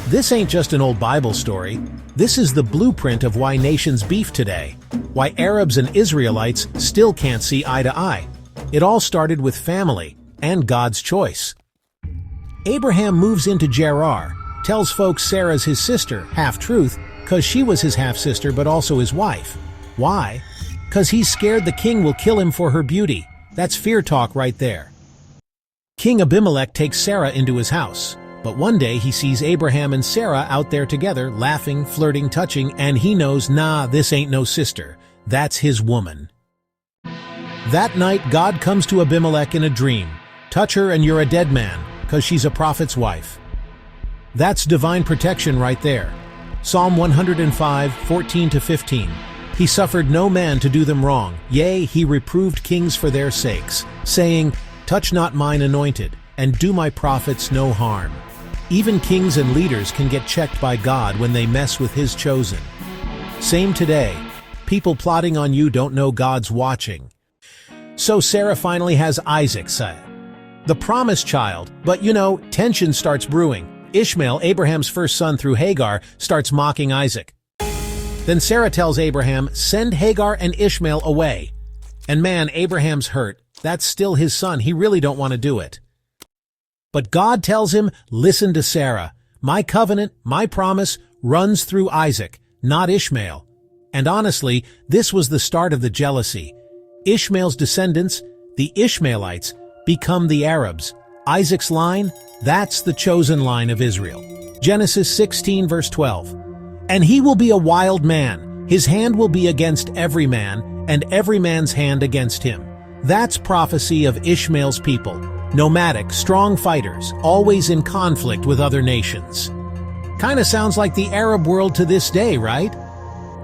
This ain't just an old Bible story. This is the blueprint of why nations beef today, why Arabs and Israelites still can't see eye to eye. It all started with family and God's choice. Abraham moves into Gerar, tells folks Sarah's his sister, half-truth, cause she was his half-sister but also his wife. Why? Cause he's scared the king will kill him for her beauty. That's fear talk right there. King Abimelech takes Sarah into his house. But one day he sees Abraham and Sarah out there together, laughing, flirting, touching, and he knows, nah, this ain't no sister. That's his woman. That night, God comes to Abimelech in a dream. Touch her and you're a dead man, cause she's a prophet's wife. That's divine protection right there. Psalm 105, 14-15. He suffered no man to do them wrong. Yea, he reproved kings for their sakes, saying, touch not mine anointed, and do my prophets no harm. Even kings and leaders can get checked by God when they mess with his chosen. Same today. People plotting on you don't know God's watching. So Sarah finally has Isaac, the promised child, but tension starts brewing. Ishmael, Abraham's first son through Hagar, starts mocking Isaac. Then Sarah tells Abraham, send Hagar and Ishmael away. And man, Abraham's hurt. That's still his son. He really don't want to do it. But God tells him, listen to Sarah. My covenant, my promise, runs through Isaac, not Ishmael. And honestly, this was the start of the jealousy. Ishmael's descendants, the Ishmaelites, become the Arabs. Isaac's line, that's the chosen line of Israel. Genesis 16 verse 12. And he will be a wild man. His hand will be against every man, and every man's hand against him. That's prophecy of Ishmael's people. Nomadic, strong fighters, always in conflict with other nations. Kinda sounds like the Arab world to this day, right?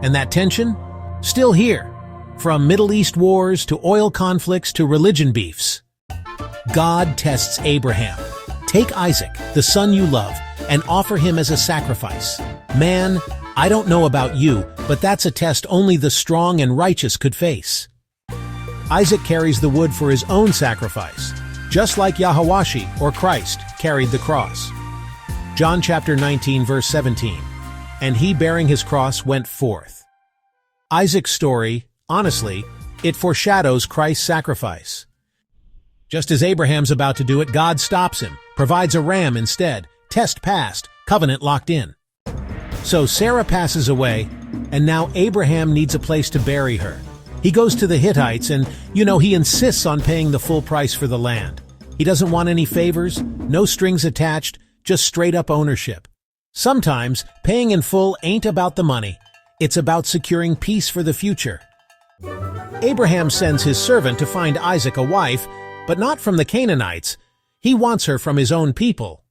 And that tension? Still here. From Middle East wars to oil conflicts to religion beefs. God tests Abraham. Take Isaac, the son you love, and offer him as a sacrifice. Man, I don't know about you, but that's a test only the strong and righteous could face. Isaac carries the wood for his own sacrifice, just like Yahawashi, or Christ, carried the cross. John chapter 19 verse 17. And he bearing his cross went forth. Isaac's story, honestly, it foreshadows Christ's sacrifice. Just as Abraham's about to do it, God stops him, provides a ram instead, test passed, covenant locked in. So Sarah passes away, and now Abraham needs a place to bury her. He goes to the Hittites and, he insists on paying the full price for the land. He doesn't want any favors, no strings attached, just straight-up ownership. Sometimes, paying in full ain't about the money. It's about securing peace for the future. Abraham sends his servant to find Isaac a wife, but not from the Canaanites. He wants her from his own people.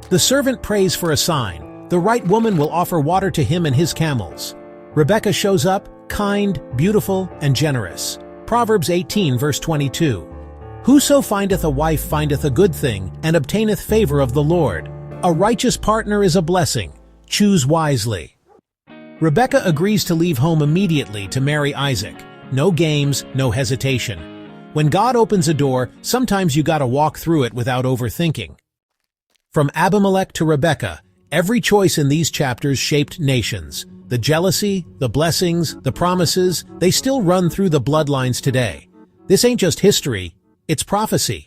The servant prays for a sign. The right woman will offer water to him and his camels. Rebekah shows up, kind, beautiful, and generous. Proverbs 18 verse 22. Whoso findeth a wife findeth a good thing, and obtaineth favor of the Lord. A righteous partner is a blessing. Choose wisely. Rebekah agrees to leave home immediately to marry Isaac. No games, no hesitation. When God opens a door, sometimes you gotta walk through it without overthinking. From Abimelech to Rebekah, every choice in these chapters shaped nations. The jealousy, the blessings, the promises, they still run through the bloodlines today. This ain't just history, it's prophecy.